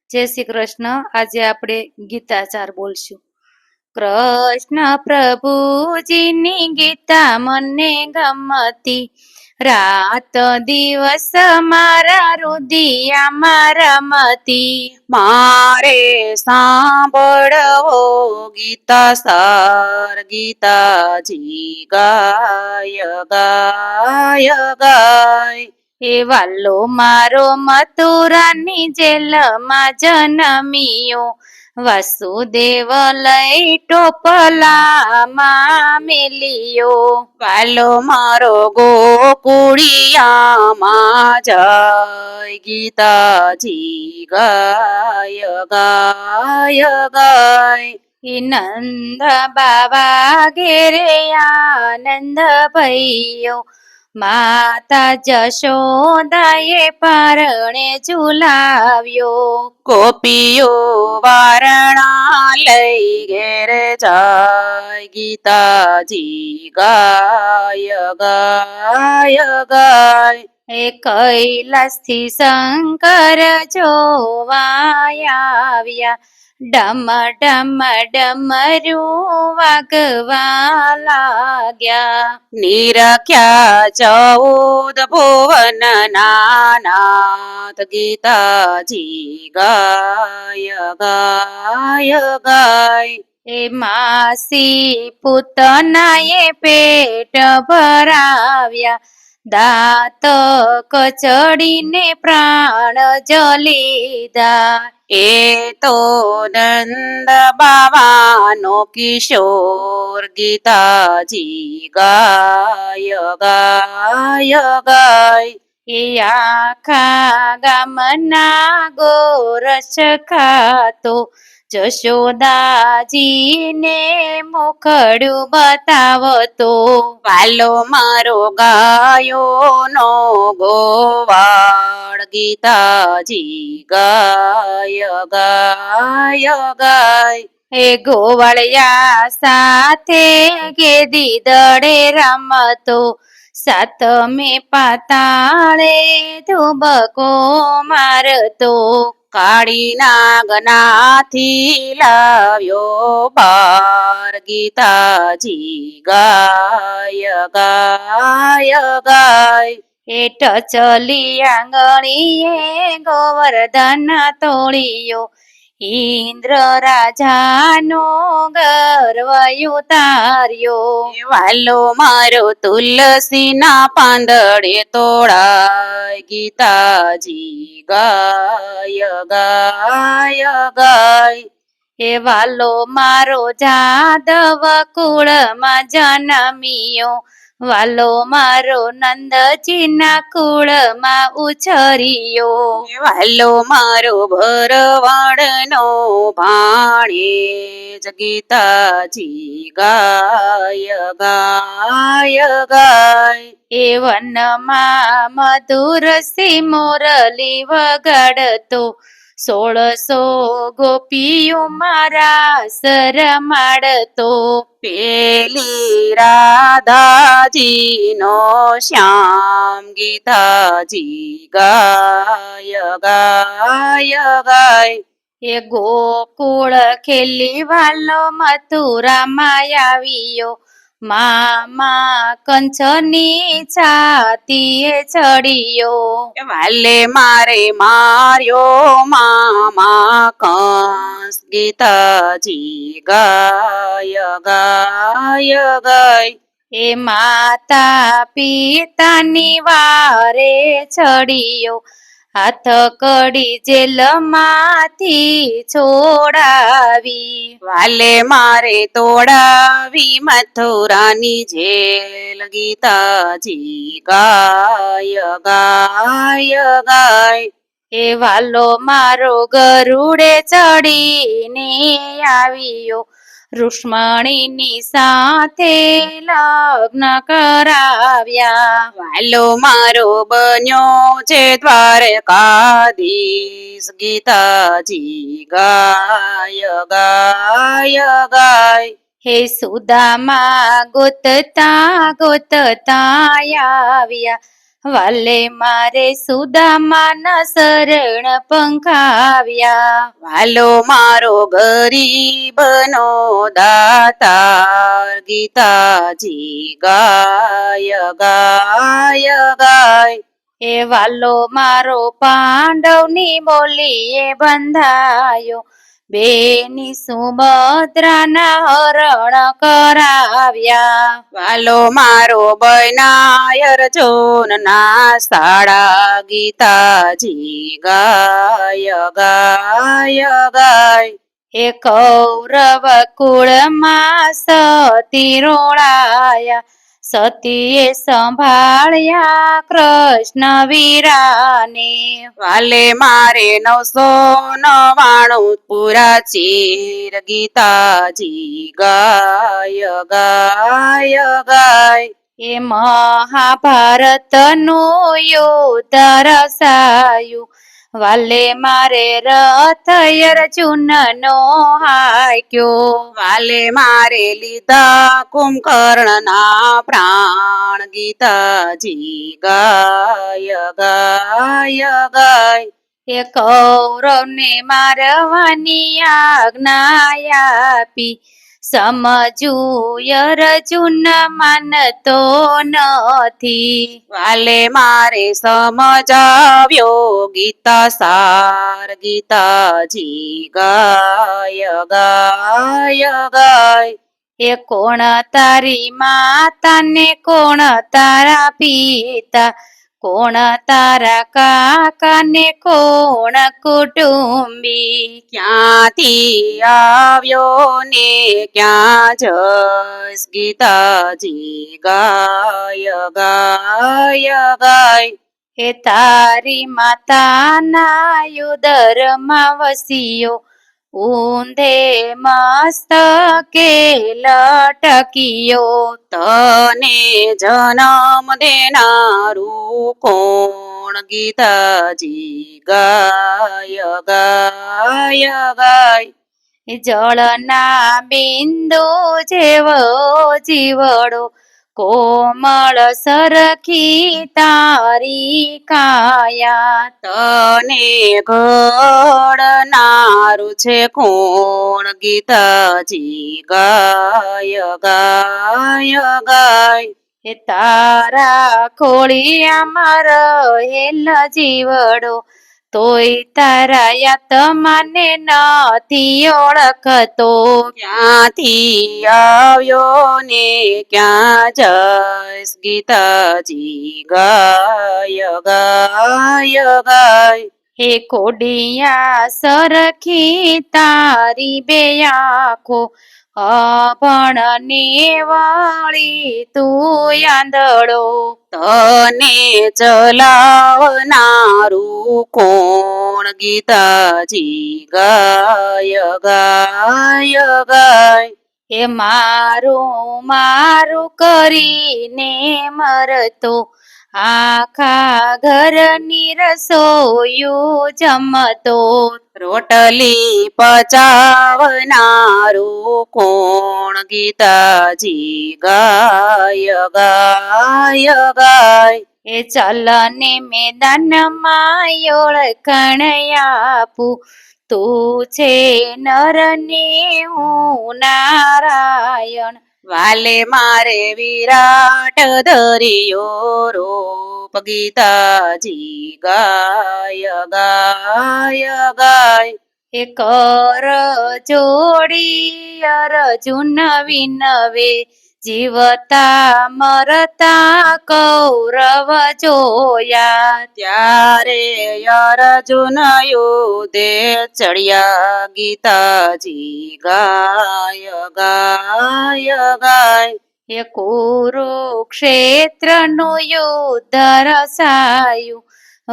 જય શ્રી કૃષ્ણ. આજે આપણે ગીતાચાર બોલશું. કૃષ્ણ પ્રભુજીની ગીતા મને ગમતી, રાત દિવસ મારા રુદિયામાં રમતી. મારે સાંભળવો ગીતા સાર, ગીતાજી ગાય ગાય ગાય. એ વાલો મારો મથુરાની જેલમાં જન્મિયો, વાસુદેવ લઈ ટોપલામાં મેલિયો. વાલો મારો ગોકુળિયામાં જાય, ગીતાજી ગાય ગાય ગાય. એ નંદ બાબા ઘેરે આનંદ ભૈયો, માતા જશોદાએ પારણે ઝુલાવ્યો. ગોપીઓ વારણા લઈ ઘેર જાય, ગીતાજી ગાય ગાય ગાય. એ કૈલાસથી શંકર જોવા આવ્યા, ડમ ડમ ડમરું વાગવા લાગ્યા. નિરખ્યા 14 ભુવન નાનાથ, ગીતાજી ગાય ગાય ગાય. એ માસી પૂતનાએ પેટ ભરાવ્યા, દાંત કચડીને પ્રાણ જલીધા. એ તો નંદ બાવાનો કિશોર, ગીતાજી ગાય ગાય ગાય. એ આખા ગામના ગોરસ ખાતો, જશોદાજીને મુખડું બતાવતો. વાલો મારો ગાયોનો ગોવાળ, ગીતાજી ગાય ગાય ગાય. એ ગોવાળિયા સાથે ગેદી દડે રમતો, સાતમે પાતાળે ધુબકો મારતો. કાળી નાગનાથી લાવ્યો બાર, ગીતાજી ગાય ગાય ગાય. એ ટચલી આંગળીએ ગોવર્ધન તોળિયો, ઇન્દ્ર રાજાનો ગર્વ ઉતાર્યો. વાલો મારો તુલસીના પાંદડે તોડાય, ગીતાજી ગાય ગાય ગાય. એ વાલો મારો જાદવ કુળમાં જન્મિયો, વાલો મારો નંદજીના કુળમાં ઉછર્યો. વાલો મારો ભરવાડનો ભાણેજ, ગીતાજી ગાય ગાય ગાય. એ વનમાં મધુર સી મોરલી વગાડતો, 1600 ગોપીઓ મારા રમાડતો. પેલી રાધાજીનો શ્યામ, ગીતાજી ગાય ગાય ગાય. એ ગોકુળ ખેલી વાલો મથુરામાં આવ્યો, મામા કંચની છાતીએ ચડ્યો. વાલે મારે માર્યો મામા કંસ, ગીતાજી ગાય ગાય ગાય. એ માતા પિતાની વારે ચડ્યો, હાથ કડી જેલમાંથી છોડાવી. વાલે મારે તોડાવી મથુરાની જેલ, ગીતાજી ગાય ગાય ગાય. એ વાલો મારો ગરુડે ચડીને આવ્યો, રુક્ષ્મણીની સાથે લગ્ન કરાવ્યા. વાલો મારો બન્યો છે દ્વારકાધીશ, ગીતાજી ગાય ગાય ગાય. હે સુદામા ગોતતા ગોતતા આવ્યા, વાલે મારે સુદામાના શરણ પંખાવ્યા. વાલો મારો ગરીબનો દાતાર ગીતાજી ગાય ગાય ગાય. એ વાલો મારો પાંડવની બોલીએ બંધાયો, બેની સુભદ્રાના હરણ કરાવ્યા. વાલો મારો બૈનાયર જોનના સાડા ગીતાજી ગાય ગાય ગાય. એ કૌરવ કુળમાં સતી રોળાયા, સતીએ સંભાળ્યા કૃષ્ણ વીરાને. વાલે મારે 999 પૂરા ચીર ગીતાજી ગાય ગાય ગાય. એ મહાભારતનું યુદ્ધ રસાયું, વાલે મારે રથ અર્જુનનો હાક્યો. વાલે મારે લીધા કુંભકર્ણના પ્રાણ ગીતાજી ગાય ગાય ગાય. એ કૌરવને મારવાની આજ્ઞા આપી, સમજું અર્જુન માનતો નથી. વાલે મારે સમજાવ્યો ગીતા સાર ગીતાજી ગાય ગાય ગાય. એ કોણ તારી માતાને કોણ તારા પિતા, કોણ તારા કાકા ને કોણ કુટુંબી. ક્યાંથી આવ્યો ને ક્યાં જઈશ ગીતાજી ગાય ગાય ગાય. એ તારી માતાના ઉદરમાં વસ્યો, ઊંધે મસ્તકે લટક્યો. તને જન્મ દેનારું કોણ ગીતાજી ગાય ગાય ગાય. એ જળના બિંદુ જેવો જીવડો, કોમળ સરખી તારી કાયા. તને ઘડનારું છે કોણ ગીતાજી ગાય ગાય ગાય. એ તારા ખોળિયામાં રહેલ જીવડો, તોય તારા આત્માને નથી ઓળખતો. ક્યાંથી આવ્યો ને ક્યાં જઈશ ગીતાજી ગાય ગાય ગાય. હે કોડિયા સરખી તારી બે આંખો, અભણને વાળી તું આંધળો. તને ચલાવનારું કોણ ગીતાજી ગાય ગાય ગાય. એ મારું મારું કરીને મરતો, આખા ઘરની રસોયું જમતો. રોટલી પચાવનારું કોણ ગીતાજી ગાય ગાય ગાય. એ ચલને મેદાનમાં ઓળખણ આપું, તું છે નર ને હું નારાયણ. વાલે મારે વિરાટ ધરિયો રૂપ ગીતાજી ગાય ગાય ગાય. એ કર જોડી અર્જુન વિનવે, જીવતા મરતા કૌરવ જોયા. ત્યારે અર્જુન યુધે ચડ્યા ગીતાજી ગાય ગાય ગાય. એ કુરુક્ષેત્રનું યુદ્ધ રસાયું,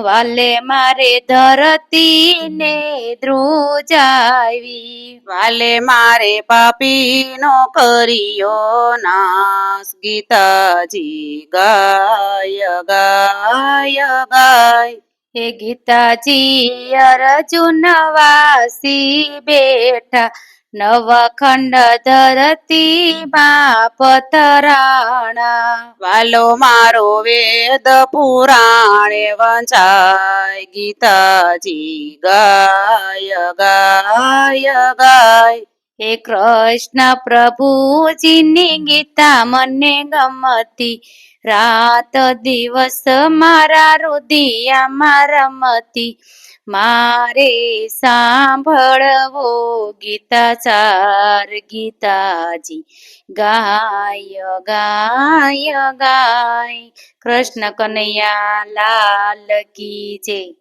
વાલે મારે ધરતી ને ધ્રુજાવી. વાલે મારે પાપીનો કર્યો નાશ ગીતાજી ગાય ગાય ગાય. હે ગીતાજી અર્જુન વાસી બેઠા, નવખંડ ધરતીમાં પથરાણા. વાલો મારો વેદ પુરાણે વંચાય ગીતાજી ગાય ગાય ગાય. હે કૃષ્ણ પ્રભુજીની ગીતા મને ગમતી, રાત દિવસ મારા રુદિયામાં રમતી. મારે સાંભળવો ગીતાચાર ગીતાજી ગાય ગાય ગાય. કૃષ્ણ કનૈયા લાલ કી જય.